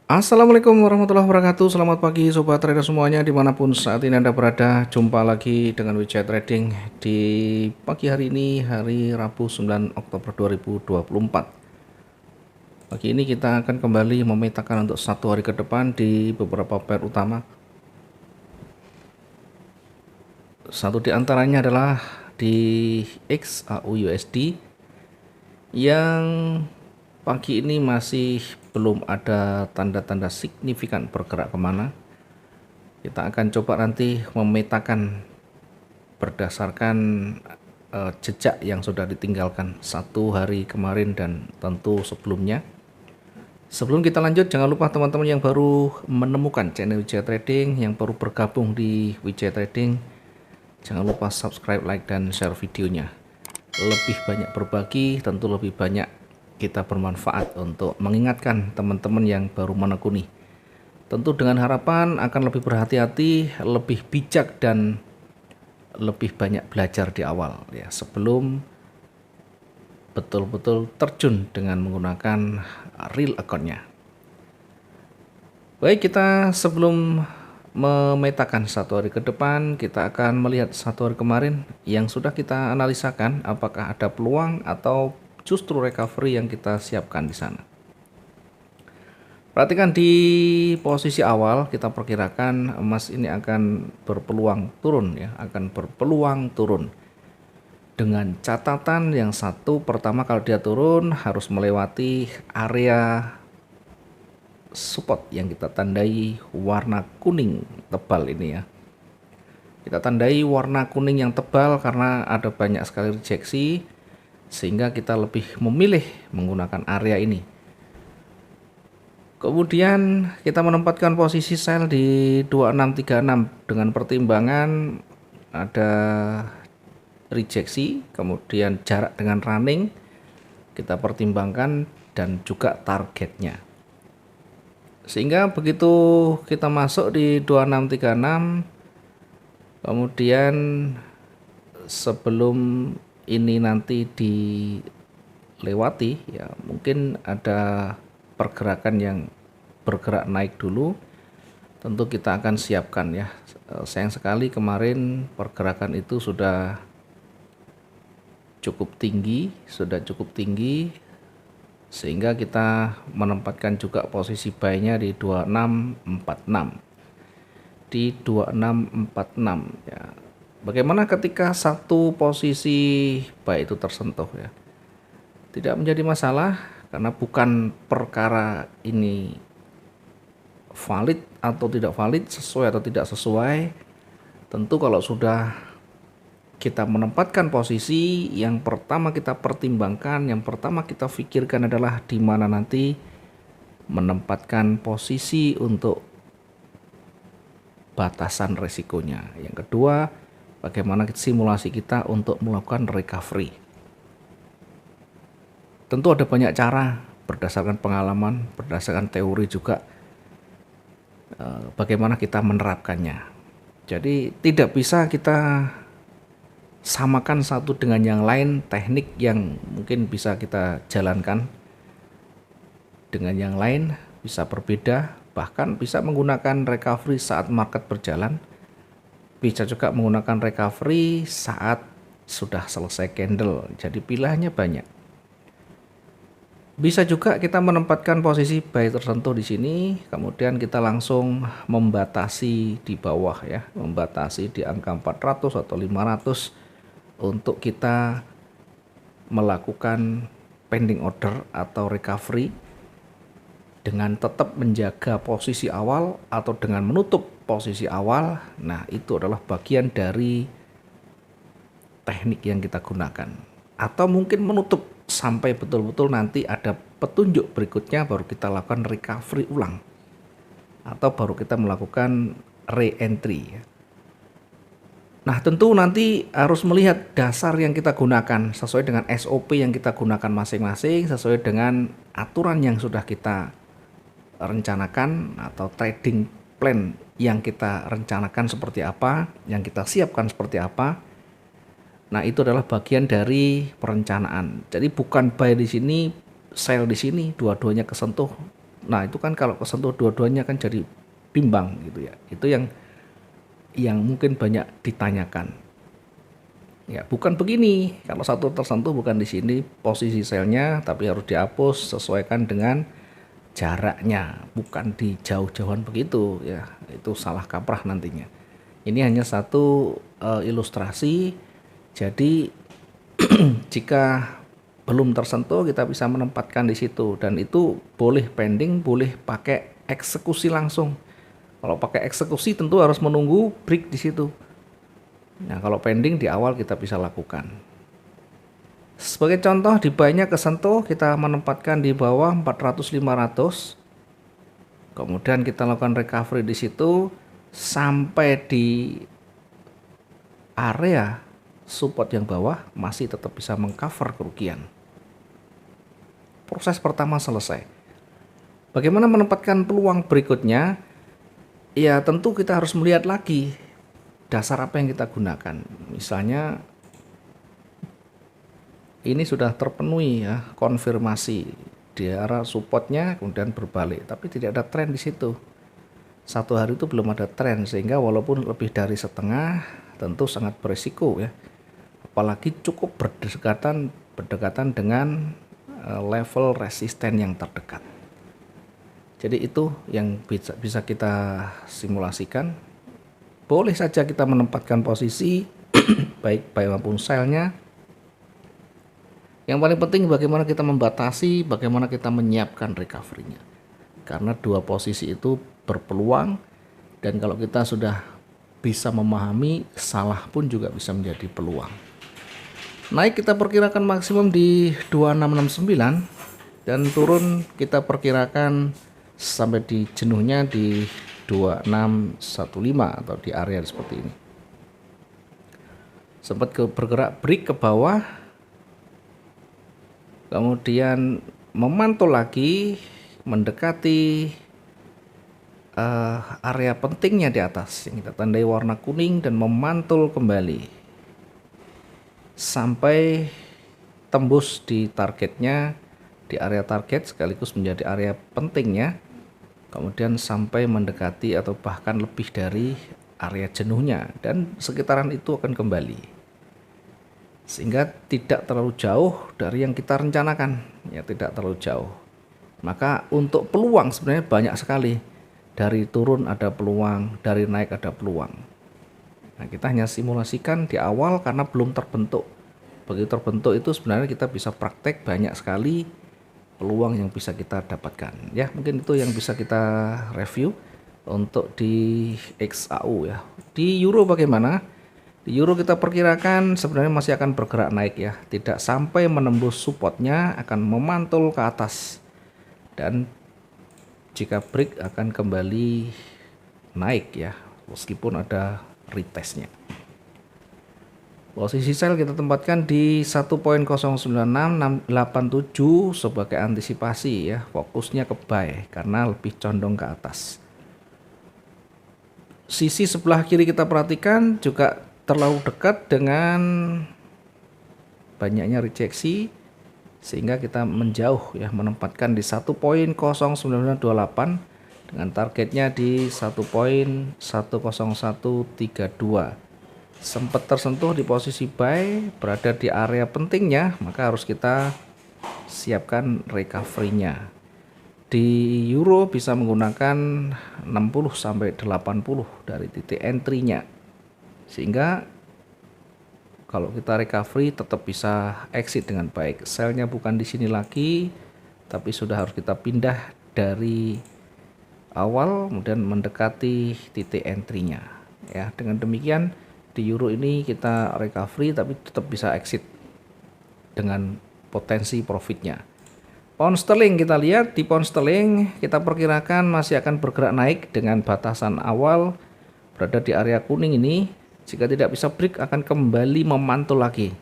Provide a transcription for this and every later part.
Assalamualaikum warahmatullahi wabarakatuh. Selamat pagi sobat trader semuanya dimanapun saat ini Anda berada. Jumpa lagi dengan Wijaya Trading di pagi hari ini, hari Rabu 9 Oktober 2024. Pagi ini kita akan kembali memetakan untuk satu hari ke depan di beberapa pair utama. Satu di antaranya adalah di XAUUSD yang pagi ini masih belum ada tanda-tanda signifikan bergerak kemana. Kita akan coba nanti memetakan berdasarkan jejak yang sudah ditinggalkan satu hari kemarin dan tentu sebelumnya. Sebelum kita lanjut, jangan lupa teman-teman yang baru menemukan channel Wijaya Trading, yang baru bergabung di Wijaya Trading, jangan lupa subscribe, like, dan share videonya. Lebih banyak berbagi, tentu lebih banyak kita bermanfaat untuk mengingatkan teman-teman yang baru menekuni. Tentu dengan harapan akan lebih berhati-hati, lebih bijak, dan lebih banyak belajar di awal ya, sebelum betul-betul terjun dengan menggunakan real account-nya. Baik, kita sebelum memetakan satu hari ke depan, kita akan melihat satu hari kemarin yang sudah kita analisakan apakah ada peluang atau justru recovery yang kita siapkan di sana. Perhatikan di posisi awal kita perkirakan emas ini akan berpeluang turun ya, akan berpeluang turun. Dengan catatan yang satu, pertama kalau dia turun harus melewati area support yang kita tandai warna kuning tebal ini ya. Kita tandai warna kuning yang tebal karena ada banyak sekali rejeksi, sehingga kita lebih memilih menggunakan area ini. Kemudian kita menempatkan posisi sell di 2636 dengan pertimbangan ada rejeksi, kemudian jarak dengan running kita pertimbangkan, dan juga targetnya. Sehingga begitu kita masuk di 2636, kemudian sebelum ini nanti dilewati ya, mungkin ada pergerakan yang bergerak naik dulu, tentu kita akan siapkan ya. Sayang sekali kemarin pergerakan itu sudah cukup tinggi, sehingga kita menempatkan juga posisi buy-nya di 2646 ya. Bagaimana ketika satu posisi buy itu tersentuh ya? Tidak menjadi masalah karena bukan perkara ini valid atau tidak valid, sesuai atau tidak sesuai. Tentu kalau sudah kita menempatkan posisi, yang pertama kita pertimbangkan, yang pertama kita pikirkan adalah di mana nanti menempatkan posisi untuk batasan resikonya. Yang kedua, bagaimana simulasi kita untuk melakukan recovery. Tentu ada banyak cara berdasarkan pengalaman, berdasarkan teori juga, bagaimana kita menerapkannya. Jadi tidak bisa kita samakan satu dengan yang lain. Teknik yang mungkin bisa kita jalankan dengan yang lain bisa berbeda, bahkan bisa menggunakan recovery saat market berjalan, bisa juga menggunakan recovery saat sudah selesai candle. Jadi pilihannya banyak. Bisa juga kita menempatkan posisi buy tertentu di sini, kemudian kita langsung membatasi di bawah ya, membatasi di angka 400 atau 500 untuk kita melakukan pending order atau recovery dengan tetap menjaga posisi awal atau dengan menutup posisi awal. Nah, itu adalah bagian dari teknik yang kita gunakan. Atau mungkin menutup sampai betul-betul nanti ada petunjuk berikutnya baru kita lakukan recovery ulang, atau baru kita melakukan re-entry. Nah, tentu nanti harus melihat dasar yang kita gunakan sesuai dengan SOP yang kita gunakan masing-masing, sesuai dengan aturan yang sudah kita rencanakan atau trading plan yang kita rencanakan seperti apa, yang kita siapkan seperti apa. Nah, itu adalah bagian dari perencanaan. Jadi bukan buy di sini, sell di sini, dua-duanya kesentuh. Nah, itu kan kalau kesentuh dua-duanya kan jadi bimbang gitu ya. Itu yang mungkin banyak ditanyakan. Ya, bukan begini. Kalau satu tersentuh bukan di sini posisi selnya, tapi harus dihapus sesuaikan dengan jaraknya, bukan di jauh-jauhan begitu ya. Itu salah kaprah nantinya. Ini hanya satu ilustrasi. Jadi jika belum tersentuh kita bisa menempatkan di situ, dan itu boleh pending, boleh pakai eksekusi langsung. Kalau pakai eksekusi tentu harus menunggu break di situ. Nah, kalau pending di awal kita bisa lakukan. Sebagai contoh, di buy-nya kesentuh, kita menempatkan di bawah 400-500. Kemudian kita lakukan recovery di situ sampai di area support yang bawah, masih tetap bisa mengcover kerugian. Proses pertama selesai. Bagaimana menempatkan peluang berikutnya? Ya, tentu kita harus melihat lagi dasar apa yang kita gunakan. Misalnya ini sudah terpenuhi ya, konfirmasi di arah supportnya, kemudian berbalik, tapi tidak ada tren di situ. Satu hari itu belum ada tren, sehingga walaupun lebih dari setengah tentu sangat berisiko ya. Apalagi cukup berdekatan dengan level resisten yang terdekat. Jadi itu yang bisa kita simulasikan. Boleh saja kita menempatkan posisi baik buy maupun sell-nya. Yang paling penting bagaimana kita membatasi, bagaimana kita menyiapkan recovery-nya. Karena dua posisi itu berpeluang, dan kalau kita sudah bisa memahami, salah pun juga bisa menjadi peluang. Naik kita perkirakan maksimum di 2669, dan turun kita perkirakan sampai di jenuhnya di 2615 atau di area seperti ini. Sempat bergerak break ke bawah, kemudian memantul lagi mendekati area pentingnya di atas yang kita tandai warna kuning, dan memantul kembali sampai tembus di targetnya, di area target sekaligus menjadi area pentingnya, kemudian sampai mendekati atau bahkan lebih dari area jenuhnya, dan sekitaran itu akan kembali sehingga tidak terlalu jauh dari yang kita rencanakan ya, tidak terlalu jauh. Maka untuk peluang sebenarnya banyak sekali. Dari turun ada peluang, dari naik ada peluang. Nah, kita hanya simulasikan di awal karena belum terbentuk. Begitu terbentuk itu sebenarnya kita bisa praktek banyak sekali peluang yang bisa kita dapatkan. Ya, mungkin itu yang bisa kita review untuk di XAU ya. Di euro bagaimana? Di euro kita perkirakan sebenarnya masih akan bergerak naik ya. Tidak sampai menembus supportnya, akan memantul ke atas. Dan jika break akan kembali naik ya, meskipun ada retestnya. Posisi sell kita tempatkan di 1.09687 sebagai antisipasi ya, fokusnya ke buy karena lebih condong ke atas. Sisi sebelah kiri kita perhatikan juga terlalu dekat dengan banyaknya rejeksi, sehingga kita menjauh ya, menempatkan di 1.09928 dengan targetnya di 1.10132. Sempat tersentuh di posisi buy, berada di area pentingnya, maka harus kita siapkan recovery-nya. Di euro bisa menggunakan 60 sampai 80 dari titik entry-nya, sehingga kalau kita recovery tetap bisa exit dengan baik. Sell-nya bukan di sini lagi, tapi sudah harus kita pindah dari awal kemudian mendekati titik entry-nya. Ya, dengan demikian di euro ini kita recovery tapi tetap bisa exit dengan potensi profitnya. Pound sterling kita lihat, di pound sterling kita perkirakan masih akan bergerak naik dengan batasan awal berada di area kuning ini. Jika tidak bisa break akan kembali memantul lagi.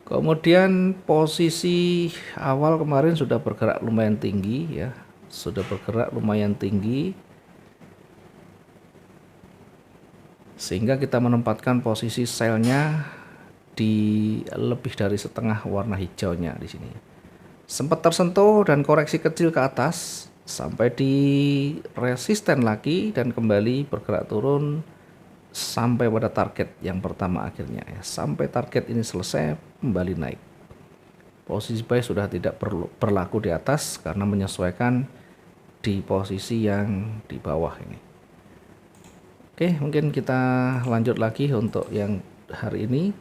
Kemudian posisi awal kemarin sudah bergerak lumayan tinggi ya, sudah bergerak lumayan tinggi, sehingga kita menempatkan posisi selnya di lebih dari setengah warna hijaunya di sini. Sempat tersentuh dan koreksi kecil ke atas sampai di resisten lagi dan kembali bergerak turun sampai pada target yang pertama akhirnya ya. Sampai target ini selesai kembali naik. Posisi buy sudah tidak berlaku di atas karena menyesuaikan di posisi yang di bawah ini. Oke, mungkin kita lanjut lagi untuk yang hari ini.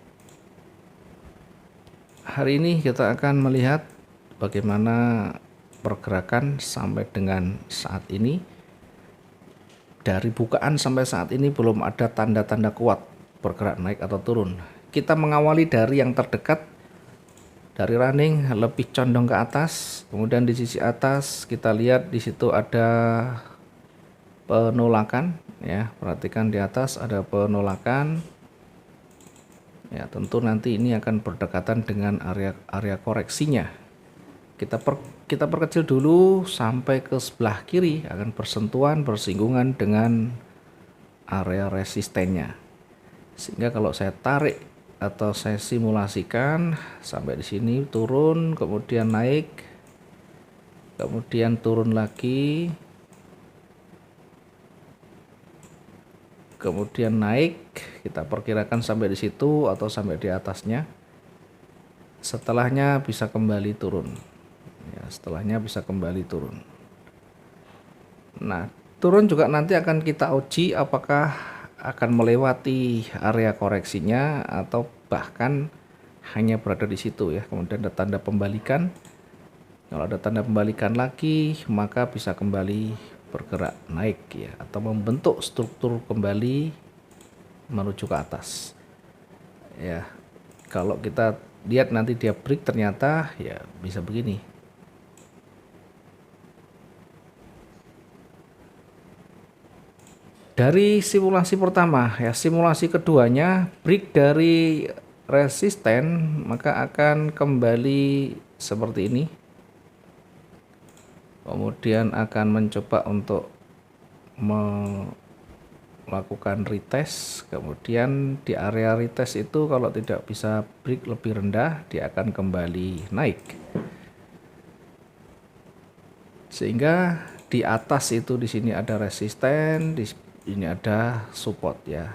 Hari ini kita akan melihat bagaimana pergerakan sampai dengan saat ini. Dari bukaan sampai saat ini belum ada tanda-tanda kuat bergerak naik atau turun. Kita mengawali dari yang terdekat, dari running lebih condong ke atas. Kemudian di sisi atas kita lihat di situ ada penolakan ya. Perhatikan di atas ada penolakan. Ya, tentu nanti ini akan berdekatan dengan area koreksinya. Kita perkecil dulu sampai ke sebelah kiri, akan bersentuhan bersinggungan dengan area resistennya. Sehingga kalau saya tarik atau saya simulasikan sampai di sini turun, kemudian naik, kemudian turun lagi, kemudian naik, kita perkirakan sampai di situ atau sampai di atasnya. Setelahnya bisa kembali turun. Ya, setelahnya bisa kembali turun. Nah, turun juga nanti akan kita uji apakah akan melewati area koreksinya atau bahkan hanya berada di situ ya. Kemudian ada tanda pembalikan. Kalau ada tanda pembalikan lagi, maka bisa kembali bergerak naik ya, atau membentuk struktur kembali menuju ke atas. Ya, kalau kita lihat nanti dia break ternyata ya bisa begini. Dari simulasi pertama ya, simulasi keduanya break dari resisten maka akan kembali seperti ini. Kemudian akan mencoba untuk melakukan retest. Kemudian di area retest itu kalau tidak bisa break lebih rendah, dia akan kembali naik. Sehingga di atas itu di sini ada resisten, di ini ada support ya.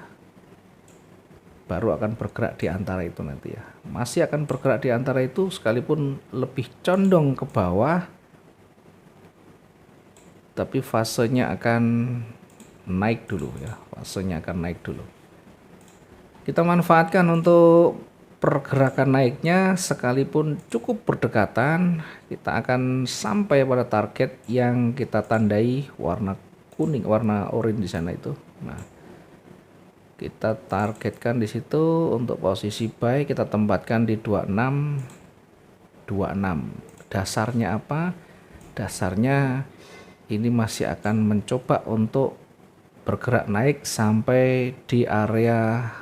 Baru akan bergerak di antara itu nanti ya. Masih akan bergerak di antara itu sekalipun lebih condong ke bawah, tapi fasenya akan naik dulu ya. Fasenya akan naik dulu. Kita manfaatkan untuk pergerakan naiknya, sekalipun cukup berdekatan, kita akan sampai pada target yang kita tandai warna kuning, warna oranye di sana itu. Nah, kita targetkan di situ untuk posisi buy kita tempatkan di 26. Dasarnya apa? Dasarnya ini masih akan mencoba untuk bergerak naik sampai di area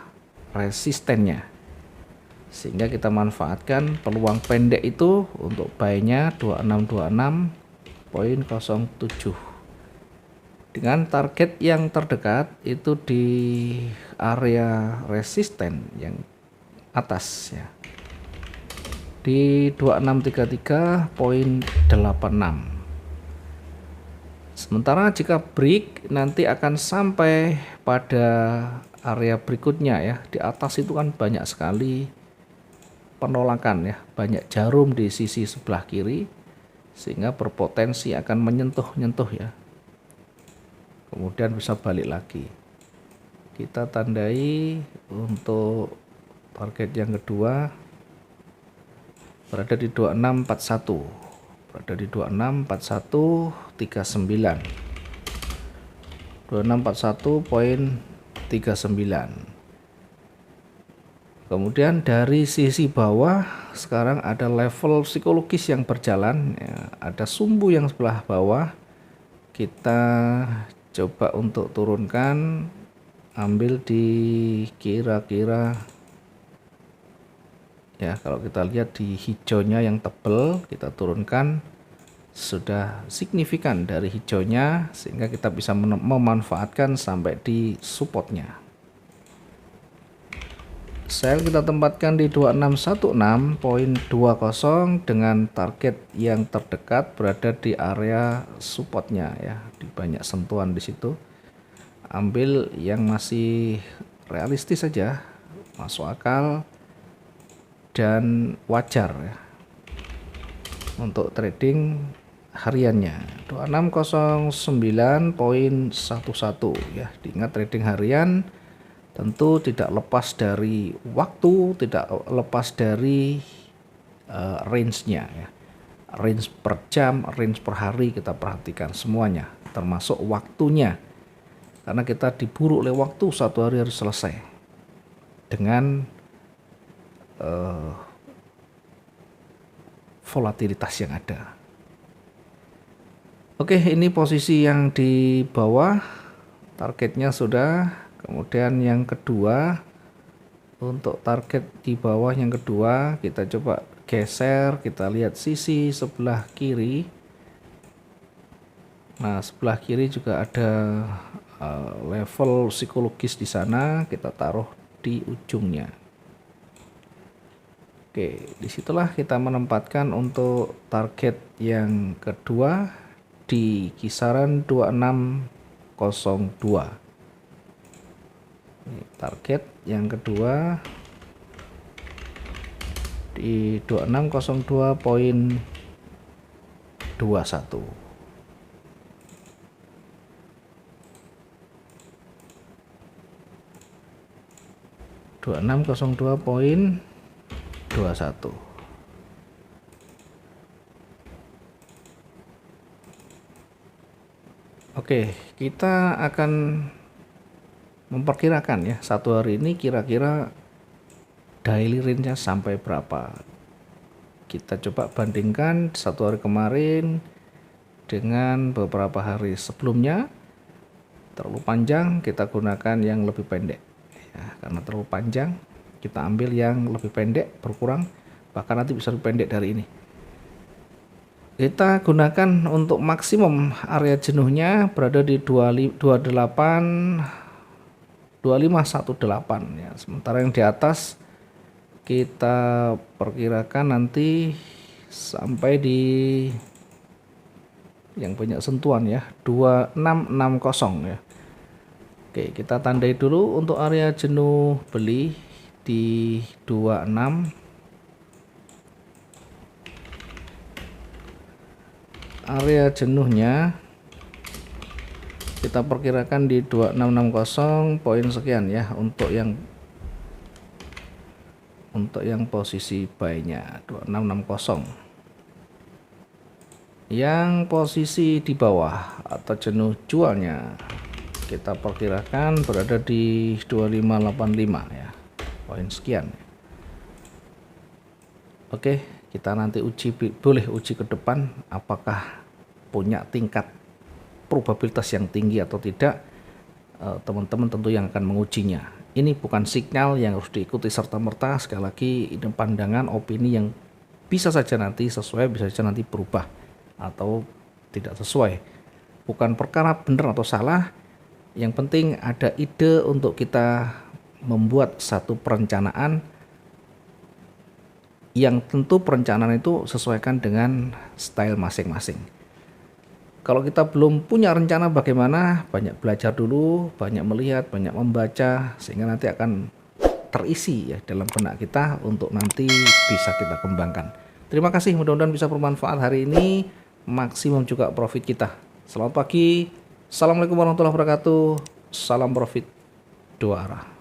resistennya, sehingga kita manfaatkan peluang pendek itu untuk buy-nya 26.07 dengan target yang terdekat itu di area resisten yang atas ya, di 2633.86. Sementara jika break nanti akan sampai pada area berikutnya ya. Di atas itu kan banyak sekali penolakan ya, banyak jarum di sisi sebelah kiri, sehingga berpotensi akan menyentuh-nyentuh ya. Kemudian bisa balik lagi. Kita tandai untuk target yang kedua berada di 2641. Berada di 264139. 2641.39. Kemudian dari sisi bawah sekarang ada level psikologis yang berjalan ya, ada sumbu yang sebelah bawah. Kita coba untuk turunkan, ambil di kira-kira ya, kalau kita lihat di hijaunya yang tebal, kita turunkan sudah signifikan dari hijaunya, sehingga kita bisa memanfaatkan sampai di supportnya. Sell kita tempatkan di 2616.20 dengan target yang terdekat berada di area supportnya ya, di banyak sentuhan di situ. Ambil yang masih realistis saja, masuk akal dan wajar ya untuk trading hariannya 2609.11 ya. Diingat trading harian tentu tidak lepas dari waktu, tidak lepas dari range-nya ya. Range per jam, range per hari kita perhatikan semuanya, termasuk waktunya. Karena kita diburu oleh waktu, satu hari harus selesai dengan volatilitas yang ada. Oke, ini posisi yang di bawah, targetnya sudah. Kemudian yang kedua, untuk target di bawah yang kedua kita coba geser, kita lihat sisi sebelah kiri. Nah, sebelah kiri juga ada level psikologis di sana, kita taruh di ujungnya. Oke, disitulah kita menempatkan untuk target yang kedua di kisaran 2602. Ini target yang kedua di 2602.21. 2602.21. Oke, kita akan memperkirakan ya, satu hari ini kira-kira daily range-nya sampai berapa. Kita coba bandingkan satu hari kemarin dengan beberapa hari sebelumnya. Terlalu panjang, kita gunakan yang lebih pendek ya, karena terlalu panjang kita ambil yang lebih pendek, berkurang, bahkan nanti bisa lebih pendek dari ini. Kita gunakan untuk maksimum area jenuhnya berada di 2518 ya. Sementara yang di atas kita perkirakan nanti sampai di yang banyak sentuhan ya, 2660 ya. Oke, kita tandai dulu untuk area jenuh beli di 26. Area jenuhnya kita perkirakan di 2660 poin sekian ya, untuk yang posisi buy-nya 2660. Yang posisi di bawah atau jenuh jualnya kita perkirakan berada di 2585 ya, poin sekian. Oke, kita nanti boleh uji ke depan apakah punya tingkat probabilitas yang tinggi atau tidak. Teman-teman tentu yang akan mengujinya. Ini bukan signal yang harus diikuti serta-merta. Sekali lagi, ini pandangan, opini yang bisa saja nanti sesuai, bisa saja nanti berubah atau tidak sesuai. Bukan perkara benar atau salah. Yang penting ada ide untuk kita membuat satu perencanaan yang tentu perencanaan itu sesuaikan dengan style masing-masing. Kalau kita belum punya rencana bagaimana, banyak belajar dulu, banyak melihat, banyak membaca, sehingga nanti akan terisi ya dalam benak kita untuk nanti bisa kita kembangkan. Terima kasih, mudah-mudahan bisa bermanfaat hari ini, maksimum juga profit kita. Selamat pagi, assalamualaikum warahmatullahi wabarakatuh, salam profit dua arah.